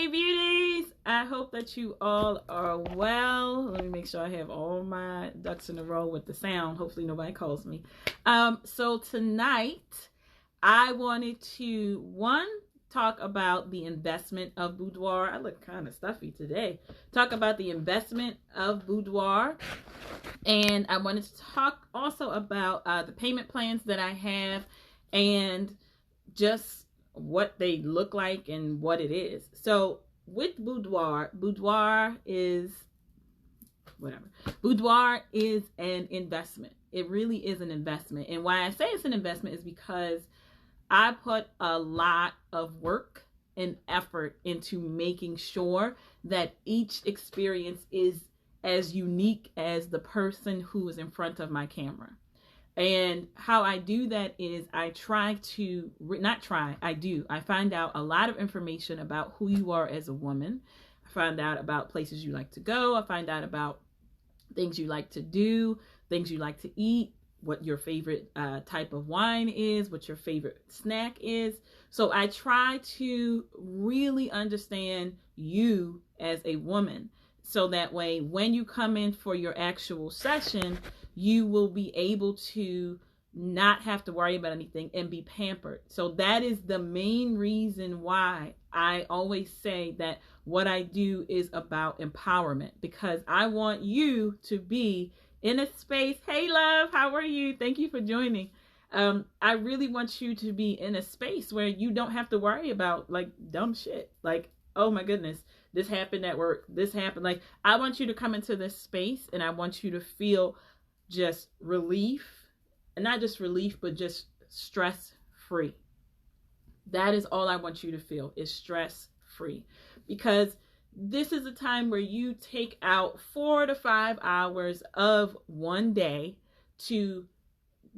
Hey beauties, I hope that you all are well. Let me make sure I have all my ducks in a row with the sound. Hopefully nobody calls me. So tonight I wanted to talk about the investment of Boudoir. I look kind of stuffy today. Talk about the investment of Boudoir. And I wanted to talk also about the payment plans that I have and just what they look like and what it is. So with Boudoir is an investment. It really is an investment. And why I say it's an investment is because I put a lot of work and effort into making sure that each experience is as unique as the person who is in front of my camera. And how I do that is I find out a lot of information about who you are as a woman. I find out about places you like to go. I find out about things you like to do, things you like to eat, what your favorite type of wine is, what your favorite snack is. So I try to really understand you as a woman, so that way when you come in for your actual session, you will be able to not have to worry about anything and be pampered. So that is the main reason why I always say that what I do is about empowerment, because I want you to be in a space. Hey love, how are you? Thank you for joining. I really want you to be in a space where you don't have to worry about like dumb shit. Like, oh my goodness, this happened at work. This happened. Like, I want you to come into this space and I want you to feel just relief, and not just relief, but just stress free. That is all I want you to feel, is stress free, because this is a time where you take out 4 to 5 hours of one day to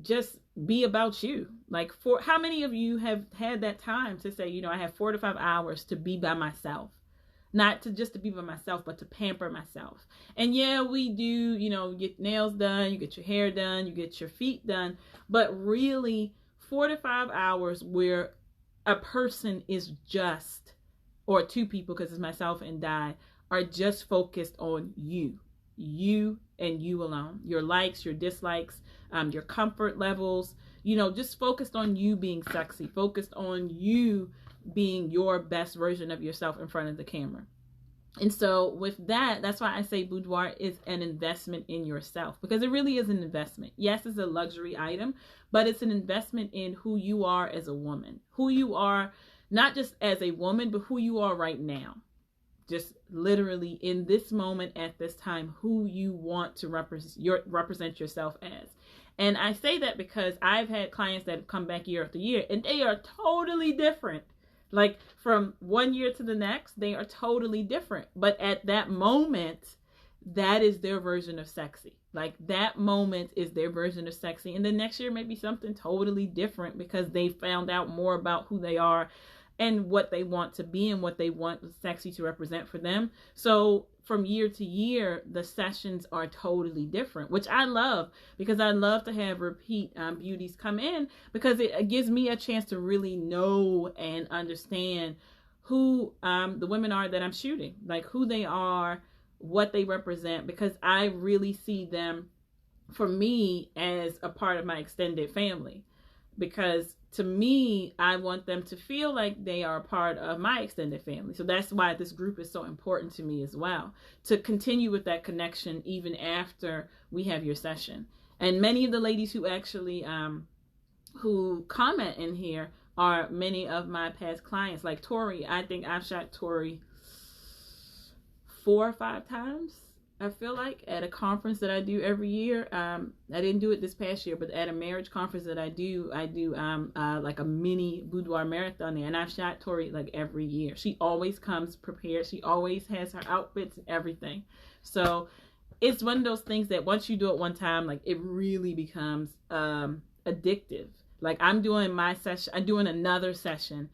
just be about you. Like, for how many of you have had that time to say, you know, I have 4 to 5 hours to be by myself? Not to just to be by myself, but to pamper myself. And yeah, we do, you know, get nails done, you get your hair done, you get your feet done. But really, 4 to 5 hours where a person is just, or two people, because it's myself and Di, are just focused on you and you alone. Your likes, your dislikes, your comfort levels, you know, just focused on you being sexy, focused on you being your best version of yourself in front of the camera. And so with that, that's why I say Boudoir is an investment in yourself, because it really is an investment. Yes, it's a luxury item, but it's an investment in who you are as a woman, who you are, not just as a woman, but who you are right now. Just literally in this moment at this time, who you want to represent yourself as. And I say that because I've had clients that have come back year after year and they are totally different. Like, from one year to the next, they are totally different. But at that moment, that is their version of sexy. Like, that moment is their version of sexy. And the next year may be something totally different because they found out more about who they are and what they want to be and what they want sexy to represent for them. So from year to year, the sessions are totally different, which I love, because I love to have repeat beauties come in, because it gives me a chance to really know and understand who the women are that I'm shooting, like who they are, what they represent, because I really see them, for me, as a part of my extended family. Because to me, I want them to feel like they are a part of my extended family. So that's why this group is so important to me as well, to continue with that connection even after we have your session. And many of the ladies who actually who comment in here are many of my past clients. Like Tori, I think I've shot Tori 4 or 5 times, I feel like, at a conference that I do every year. I didn't do it this past year, but at a marriage conference that I do like a mini Boudoir marathon there, and I've shot Tori like every year. She always comes prepared. She always has her outfits and everything. So it's one of those things that once you do it one time, like, it really becomes addictive. Like, I'm doing my session, I'm doing another session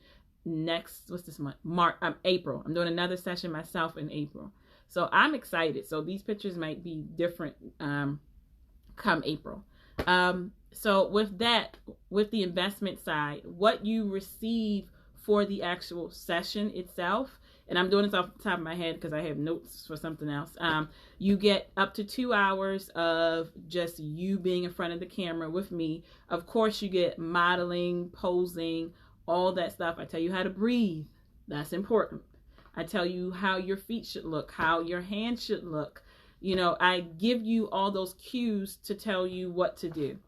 next, what's this month? April. I'm doing another session myself in April. So I'm excited. So these pictures might be different come April. So with that, with the investment side, what you receive for the actual session itself, and I'm doing this off the top of my head because I have notes for something else, you get up to 2 hours of just you being in front of the camera with me. Of course, you get modeling, posing, all that stuff. I tell you how to breathe. That's important. I tell you how your feet should look, how your hands should look. You know, I give you all those cues to tell you what to do.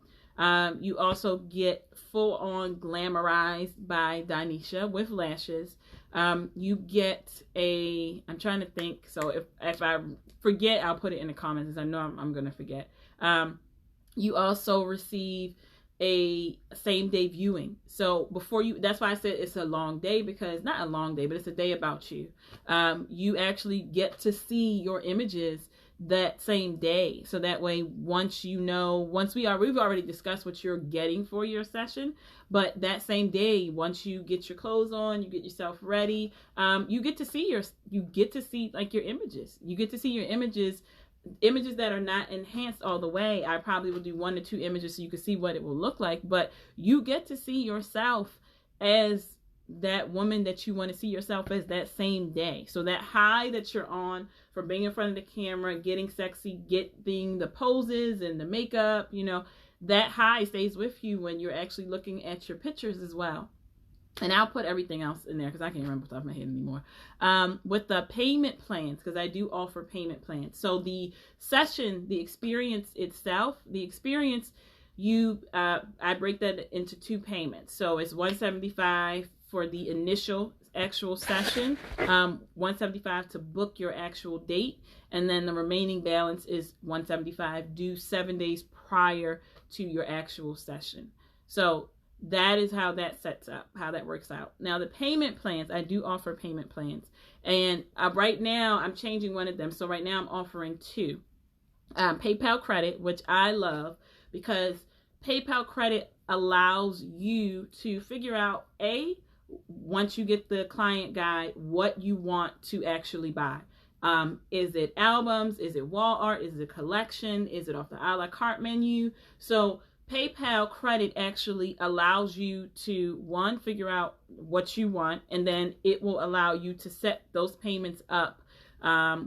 You also get full on glamorized by Danisha with lashes. You get I'm trying to think. So if I forget, I'll put it in the comments, because I know I'm going to forget. You also receive a same day viewing. So that's why I said it's a long day, because not a long day, but it's a day about you. You actually get to see your images that same day. So that way, we've already discussed what you're getting for your session, but that same day, once you get your clothes on, you get yourself ready, you get to see like your images. You get to see your images that are not enhanced all the way. I probably will do 1 to 2 images so you can see what it will look like, but you get to see yourself as that woman that you want to see yourself as that same day. So that high that you're on from being in front of the camera, getting sexy, getting the poses and the makeup, you know, that high stays with you when you're actually looking at your pictures as well. And I'll put everything else in there because I can't remember off the top of my head anymore. With the payment plans, because I do offer payment plans. So the session, the experience itself, I break that into 2 payments. So it's $175 for the initial actual session, $175 to book your actual date, and then the remaining balance is $175 due 7 days prior to your actual session. So that is how that sets up, how that works out. Now the payment plans, I do offer payment plans, and right now I'm changing one of them. So right now I'm offering 2. PayPal credit, which I love, because PayPal credit allows you to figure out, once you get the client guide, what you want to actually buy. Is it albums? Is it wall art? Is it a collection? Is it off the a la carte menu? So PayPal credit actually allows you to, 1, figure out what you want, and then it will allow you to set those payments up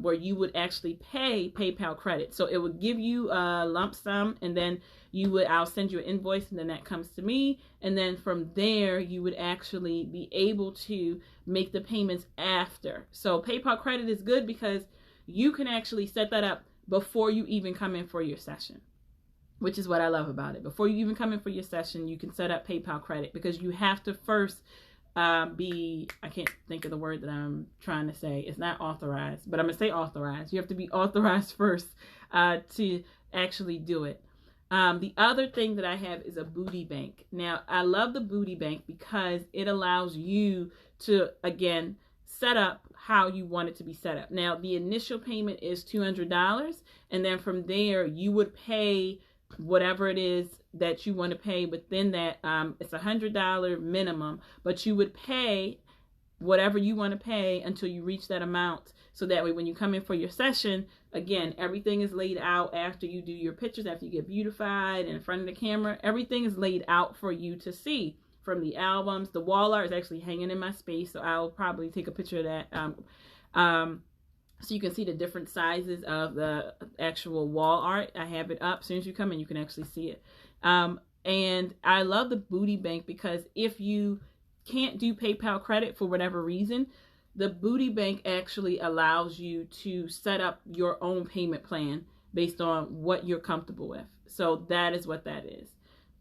where you would actually pay PayPal credit. So it would give you a lump sum, and then I'll send you an invoice, and then that comes to me. And then from there, you would actually be able to make the payments after. So PayPal credit is good because you can actually set that up before you even come in for your session, which is what I love about it. Before you even come in for your session, you can set up PayPal credit, because you have to first I can't think of the word that I'm trying to say. It's not authorized, but I'm going to say authorized. You have to be authorized first to actually do it. The other thing that I have is a booty bank. Now, I love the booty bank because it allows you to, again, set up how you want it to be set up. Now, the initial payment is $200, and then from there, you would pay whatever it is that you want to pay within that. It's $100 minimum, but you would pay whatever you want to pay until you reach that amount. So that way, when you come in for your session, again, everything is laid out after you do your pictures, after you get beautified and in front of the camera, everything is laid out for you to see. From the albums, the wall art is actually hanging in my space, so I'll probably take a picture of that. So you can see the different sizes of the actual wall art. I have it up. As soon as you come in, you can actually see it. And I love the booty bank because if you can't do PayPal credit for whatever reason, the booty bank actually allows you to set up your own payment plan based on what you're comfortable with. So that is what that is.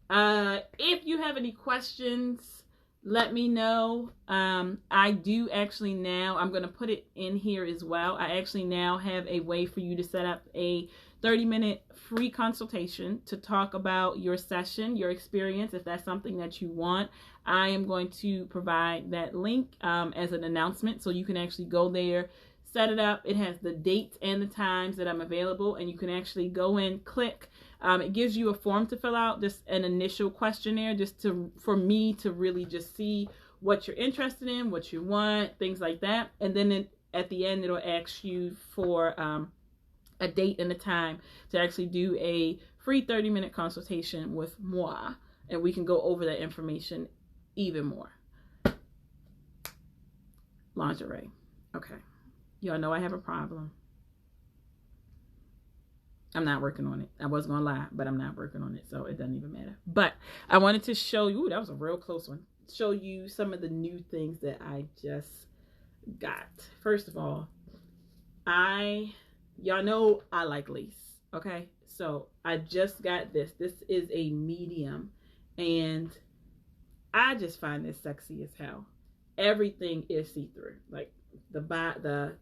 If you have any questions, let me know. I do actually now, I'm going to put it in here as well. I actually now have a way for you to set up a 30-minute free consultation to talk about your session, your experience, if that's something that you want. I am going to provide that link as an announcement, so you can actually go there, set it up. It has the dates and the times that I'm available, and you can actually go in, click. It gives you a form to fill out, just an initial questionnaire, just for me to really just see what you're interested in, what you want, things like that. And then at the end, it'll ask you for a date and a time to actually do a free 30-minute consultation with moi, and we can go over that information even more. lingerie. Okay. Y'all know I have a problem. I'm not working on it. I was going to lie, but I'm not working on it, so it doesn't even matter. But I wanted to show you, ooh, that was a real close one, show you some of the new things that I just got. First of all, y'all know I like lace, okay? So I just got this. This is a medium, and I just find this sexy as hell. Everything is see-through, like the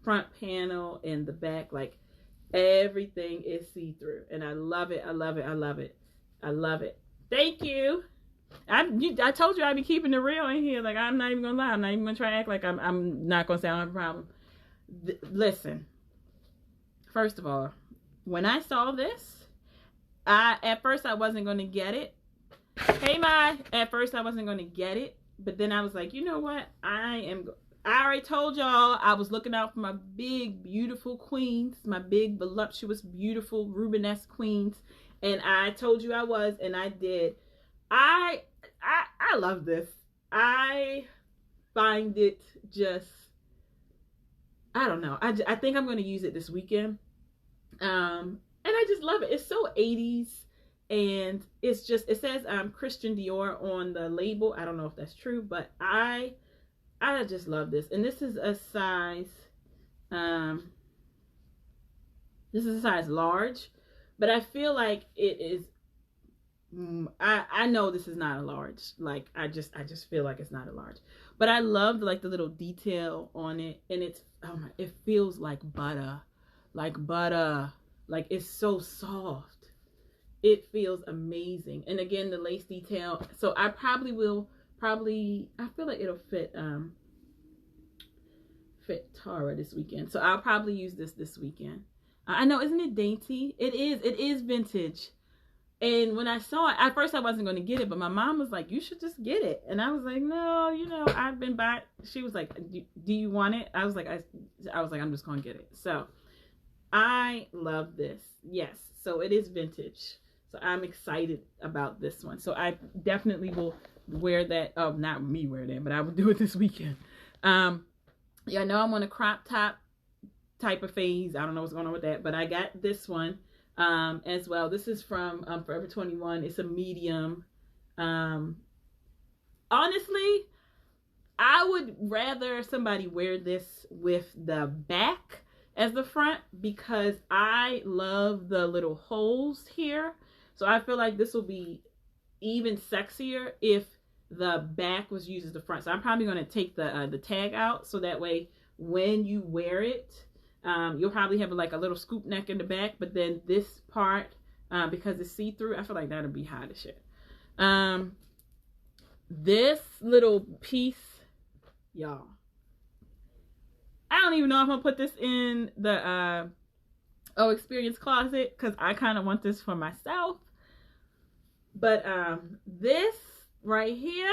front panel and the back, like everything is see-through, and I love it. I love it. I love it. I love it. Thank you. I told you I'd be keeping it real in here. Like, I'm not even gonna lie. I'm not even gonna try to act like I'm not gonna say I have a problem. Listen. First of all, when I saw this, at first I wasn't gonna get it. Hey, at first I wasn't gonna get it, but then I was like, you know what? I already told y'all I was looking out for my big, beautiful queens, my big, voluptuous, beautiful, Rubenesque queens, and I told you I was, and I did. I love this. I find it just, I don't know. I think I'm going to use it this weekend, and I just love it. It's so 80s, and it's just, it says Christian Dior on the label. I don't know if that's true, but I just love this. And this is a size, large, but I feel like it is, I know this is not a large. Like, I just feel like it's not a large, but I love like the little detail on it. And it's, oh my, it feels like butter, like it's so soft. It feels amazing. And again, the lace detail. So I probably will, I feel like it'll fit Tara this weekend. So I'll probably use this weekend. I know, isn't it dainty? It is vintage. And when I saw it, at first I wasn't going to get it, but my mom was like, you should just get it. And I was like, no, you know, I've been by. She was like, do you want it? I was like, I'm just going to get it. So I love this. Yes. So it is vintage. So I'm excited about this one. So I definitely will wear that. Oh, not me wear that, but I will do it this weekend. Yeah, I know I'm on a crop top type of phase. I don't know what's going on with that, but I got this one as well. This is from Forever 21. It's a medium. Honestly, I would rather somebody wear this with the back as the front, because I love the little holes here. So I feel like this will be even sexier if the back was used as the front. So I'm probably going to take the tag out, so that way when you wear it, you'll probably have like a little scoop neck in the back, but then this part, because it's see-through, I feel like that'll be hot as shit. This little piece, y'all, I don't even know if I'm gonna put this in the Ohexperience closet, because I kind of want this for myself. But this right here,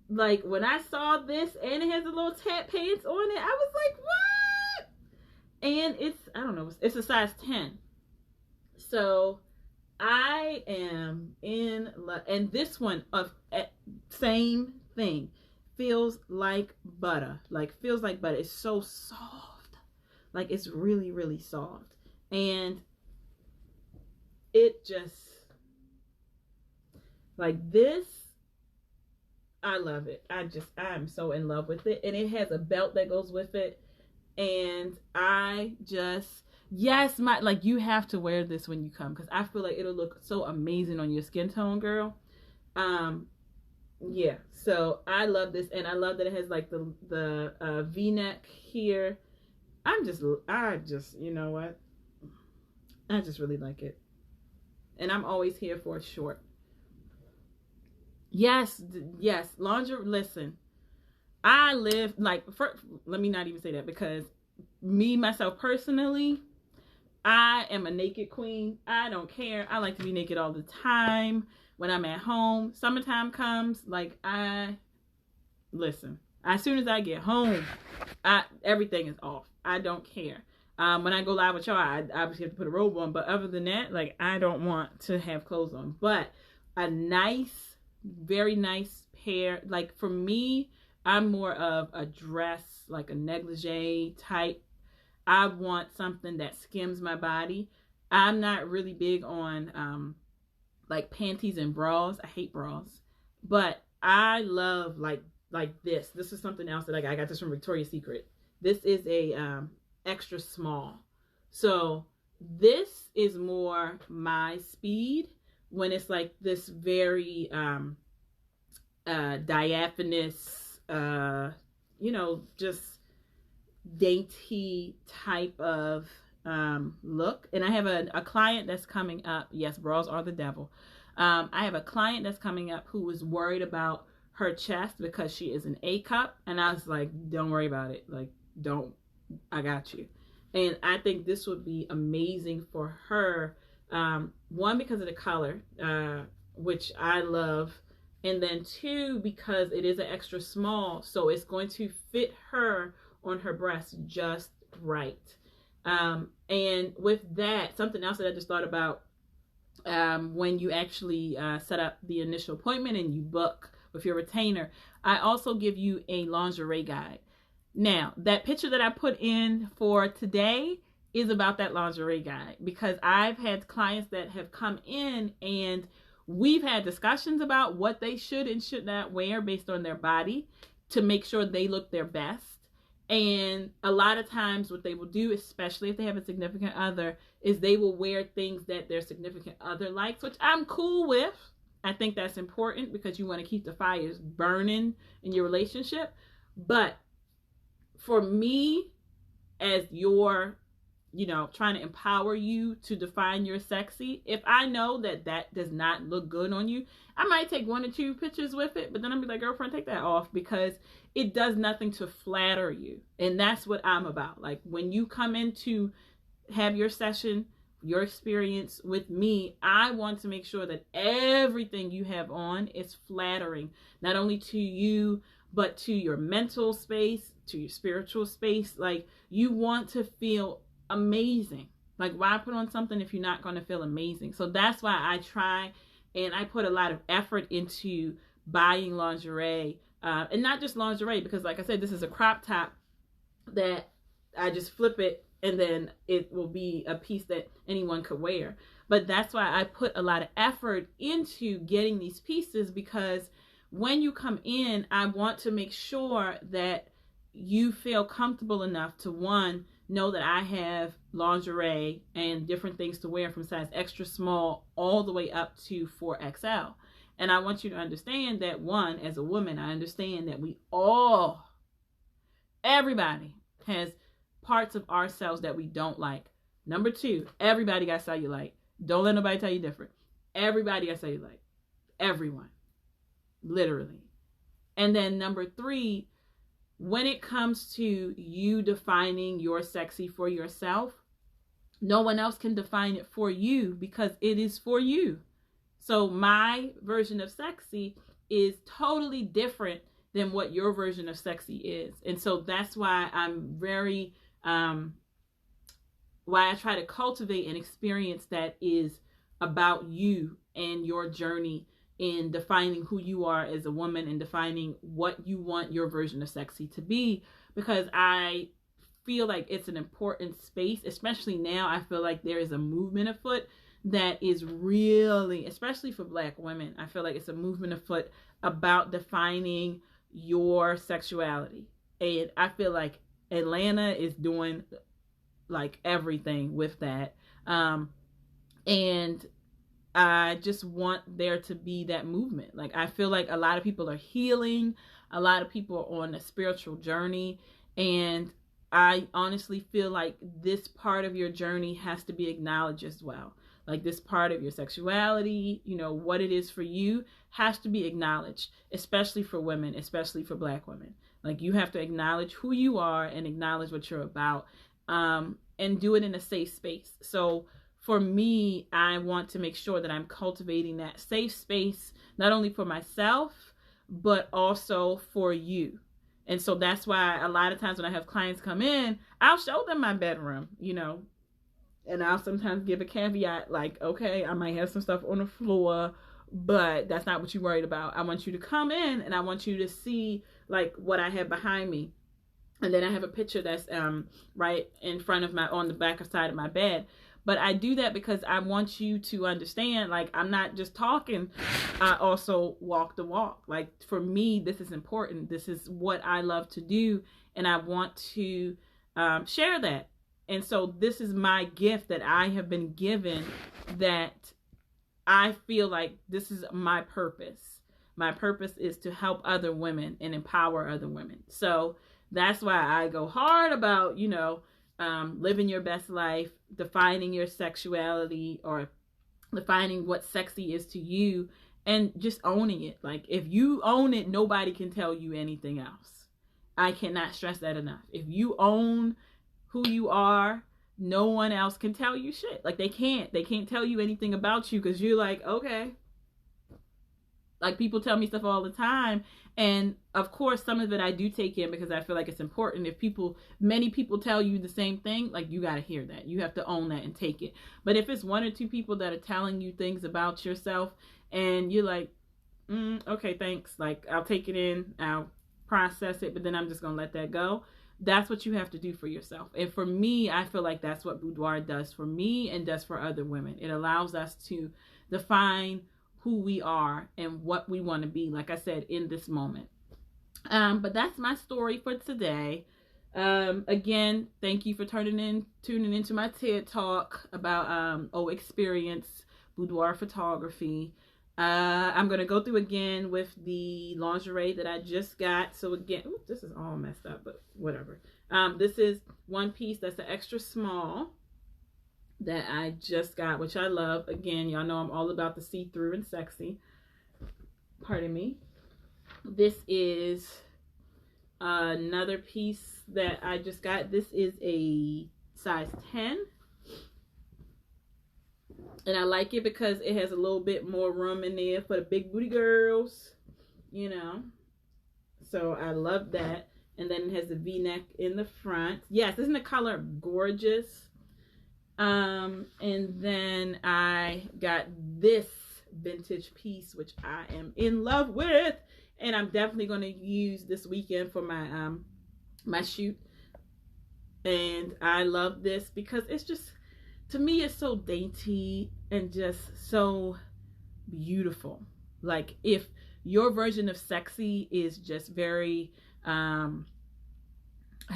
like when I saw this and it has a little tap pants on it, I was like, what? And it's, I don't know, it's a size 10. So I am in love. And this one, same thing, feels like butter. Like, feels like butter. It's so soft. Like, it's really, really soft. And it just, like this, I love it. I'm so in love with it. And it has a belt that goes with it. And I just, yes, like, you have to wear this when you come, because I feel like it'll look so amazing on your skin tone, girl. Yeah, so I love this. And I love that it has like the V-neck here. I just, you know what? I just really like it. And I'm always here for a short. Yes, lingerie. Listen, I live like, let me not even say that, because me, myself personally, I am a naked queen. I don't care. I like to be naked all the time when I'm at home. Summertime comes, like, listen, as soon as I get home, everything is off. I don't care. When I go live with y'all, I obviously have to put a robe on, but other than that, like, I don't want to have clothes on. But a nice, very nice pair, like, for me, I'm more of a dress, like a negligee type. I want something that skims my body. I'm not really big on like panties and bras. I hate bras. But I love like this. This is something else that I got this from Victoria's Secret. This is a extra small. So this is more my speed when it's like this very diaphanous, just dainty type of look. And I have a client that's coming up. Yes, bras are the devil. I have a client that's coming up who was worried about her chest because she is an A cup. And I was like, don't worry about it. Like, I got you. And I think this would be amazing for her. One, because of the color, which I love. And then two, because it is an extra small. So it's going to fit her on her breast just right. And with that, something else that I just thought about, when you actually set up the initial appointment and you book with your retainer, I also give you a lingerie guide. Now, that picture that I put in for today is about that lingerie guide, because I've had clients that have come in and we've had discussions about what they should and should not wear based on their body to make sure they look their best. And a lot of times what they will do, especially if they have a significant other, is they will wear things that their significant other likes, which I'm cool with. I think that's important because you want to keep the fires burning in your relationship. But for me, as your, trying to empower you to define your sexy, if I know that that does not look good on you, I might take 1 or 2 pictures with it, but then I'll be like, girlfriend, take that off, because it does nothing to flatter you. And that's what I'm about. Like, when you come in to have your session, your experience with me, I want to make sure that everything you have on is flattering, not only to you, but to your mental space, to your spiritual space. Like, you want to feel amazing. Like, why put on something if you're not going to feel amazing? So that's why I try, and I put a lot of effort into buying lingerie, and not just lingerie, because like I said, this is a crop top that I just flip it and then it will be a piece that anyone could wear. But that's why I put a lot of effort into getting these pieces, because when you come in, I want to make sure that you feel comfortable enough to, one, know that I have lingerie and different things to wear from size extra small all the way up to 4XL. And I want you to understand that, one, as a woman, I understand that everybody has parts of ourselves that we don't like. Number 2, everybody got cellulite. Don't let nobody tell you different. Everybody got cellulite. Everyone. Literally. And then number 3, when it comes to you defining your sexy for yourself, no one else can define it for you, because it is for you. So my version of sexy is totally different than what your version of sexy is. And so that's why I'm very, why I try to cultivate an experience that is about you and your journey in defining who you are as a woman and defining what you want your version of sexy to be, because I feel like it's an important space, especially now. I feel like there is a movement afoot that is really, especially for Black women, I feel like it's a movement afoot about defining your sexuality. And I feel like Atlanta is doing like everything with that. And I just want there to be that movement. Like, I feel like a lot of people are healing. A lot of people are on a spiritual journey. And I honestly feel like this part of your journey has to be acknowledged as well. Like, this part of your sexuality, what it is for you, has to be acknowledged, especially for women, especially for Black women. Like, you have to acknowledge who you are and acknowledge what you're about, and do it in a safe space. So for me, I want to make sure that I'm cultivating that safe space, not only for myself, but also for you. And so that's why a lot of times when I have clients come in, I'll show them my bedroom, and I'll sometimes give a caveat like, okay, I might have some stuff on the floor, but that's not what you're worried about. I want you to come in and I want you to see like what I have behind me. And then I have a picture that's right in front of on the back side of my bed. But I do that because I want you to understand, like, I'm not just talking. I also walk the walk. Like, for me, this is important. This is what I love to do. And I want to share that. And so this is my gift that I have been given, that I feel like this is my purpose. My purpose is to help other women and empower other women. So that's why I go hard about, living your best life, defining your sexuality, or defining what sexy is to you, and just owning it. Like, if you own it, nobody can tell you anything else. I cannot stress that enough. If you own who you are, no one else can tell you shit. Like, they can't tell you anything about you, because you're like, okay. Like, people tell me stuff all the time, and of course some of it I do take in because I feel like it's important. If many people tell you the same thing, like, you got to hear that. You have to own that and take it. But if it's one or two people that are telling you things about yourself and you're like, okay, thanks, like, I'll take it in, I'll process it, but then I'm just gonna let that go. That's what you have to do for yourself. And for me, I feel like that's what Boudoir does for me and does for other women. It allows us to define who we are and what we want to be, like I said, in this moment. But that's my story for today. Again, thank you for tuning into my TED Talk about Ohexperience Boudoir photography. I'm going to go through again with the lingerie that I just got. So again, this is all messed up, but whatever. This is one piece that's an extra small that I just got, which I love. Again, y'all know I'm all about the see-through and sexy. Pardon me. This is another piece that I just got. This is a size 10. And I like it because it has a little bit more room in there for the big booty girls, So I love that. And then it has the V-neck in the front. Yes, isn't the color gorgeous? And then I got this vintage piece, which I am in love with, and I'm definitely going to use this weekend for my my shoot. And I love this because it's just, to me, it's so dainty and just so beautiful. Like, if your version of sexy is just very I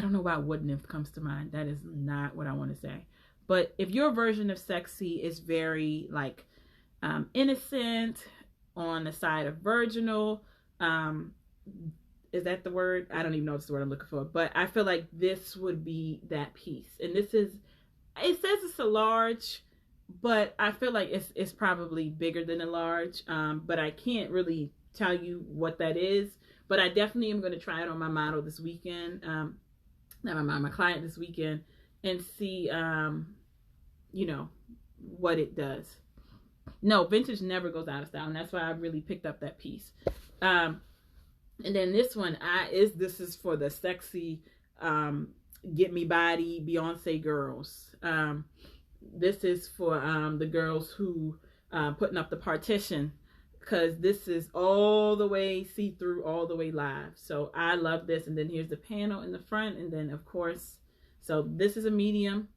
don't know why wood nymph comes to mind. That is not what I want to say. But if your version of sexy is very, like, innocent, on the side of virginal, is that the word? I don't even know if it's the word I'm looking for. But I feel like this would be that piece. And this is, it says it's a large, but I feel like it's probably bigger than a large. But I can't really tell you what that is. But I definitely am going to try it on my model this weekend. Not my client this weekend, and see, what it does. No, vintage never goes out of style, and that's why I really picked up that piece. And then this one, this is for the sexy, get me body Beyonce girls. This is for the girls who putting up the partition, because this is all the way see-through, all the way live. So I love this. And then here's the panel in the front, and then of course, so this is a medium.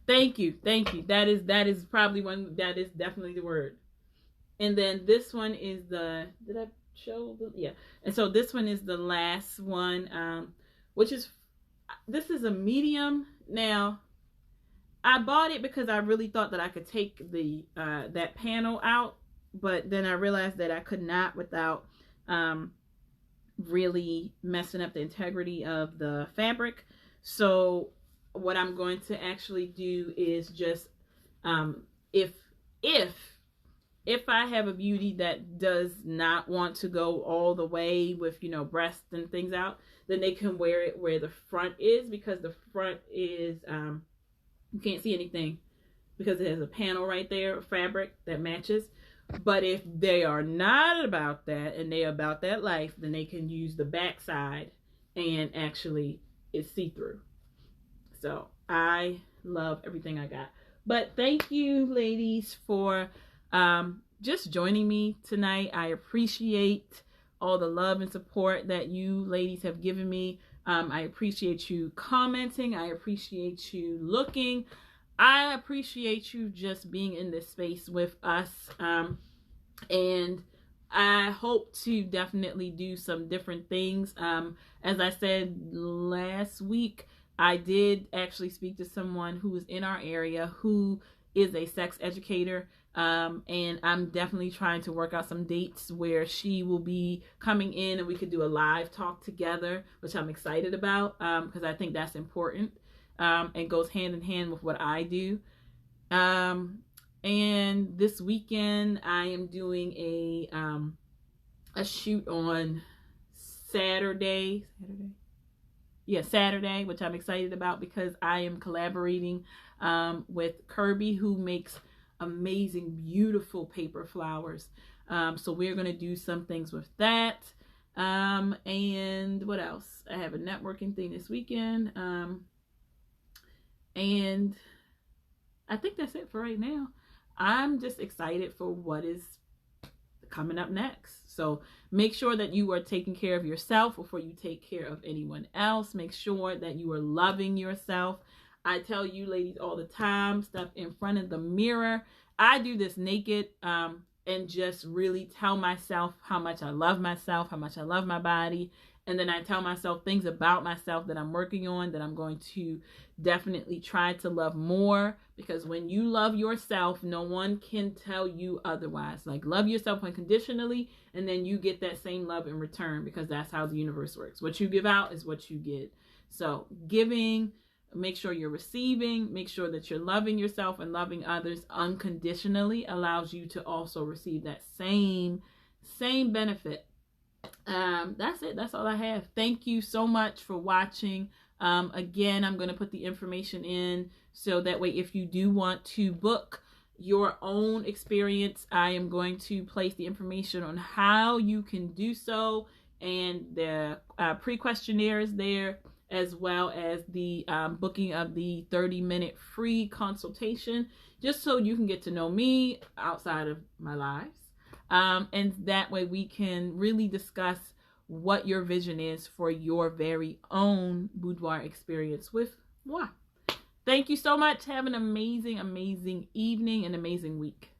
Thank you. That is probably one, that is definitely the word. And then this one is the, did I show the, yeah. And so this one is the last one, which is, this is a medium. Now, I bought it because I really thought that I could take the that panel out, but then I realized that I could not without really messing up the integrity of the fabric. So what I'm going to actually do is just, if I have a beauty that does not want to go all the way with, breasts and things out, then they can wear it where the front is, because the front is, you can't see anything because it has a panel right there, fabric that matches. But if they are not about that and they're about that life, then they can use the back side and actually it's see-through. So I love everything I got. But thank you, ladies, for just joining me tonight. I appreciate all the love and support that you ladies have given me. I appreciate you commenting. I appreciate you looking. I appreciate you just being in this space with us. And I hope to definitely do some different things. As I said last week, I did actually speak to someone who is in our area who is a sex educator. And I'm definitely trying to work out some dates where she will be coming in and we could do a live talk together, which I'm excited about, because I think that's important, and goes hand in hand with what I do. And this weekend I am doing a shoot on Saturday, which I'm excited about because I am collaborating with Kirby, who makes amazing, beautiful paper flowers. So we're going to do some things with that. And what else? I have a networking thing this weekend. And I think that's it for right now. I'm just excited for what is coming up next. So make sure that you are taking care of yourself before you take care of anyone else. Make sure that you are loving yourself. I tell you ladies all the time, step in front of the mirror. I do this naked, and just really tell myself how much I love myself, how much I love my body. And then I tell myself things about myself that I'm working on, that I'm going to definitely try to love more. Because when you love yourself, no one can tell you otherwise. Like, love yourself unconditionally, and then you get that same love in return, because that's how the universe works. What you give out is what you get. So giving, make sure you're receiving, make sure that you're loving yourself and loving others unconditionally allows you to also receive that same benefit. That's it. That's all I have. Thank you so much for watching. Again, I'm going to put the information in so that way if you do want to book your own experience, I am going to place the information on how you can do so, and the pre-questionnaire is there, as well as the booking of the 30-minute free consultation, just so you can get to know me outside of my lives. And that way we can really discuss what your vision is for your very own boudoir experience with moi. Thank you so much. Have an amazing, amazing evening and amazing week.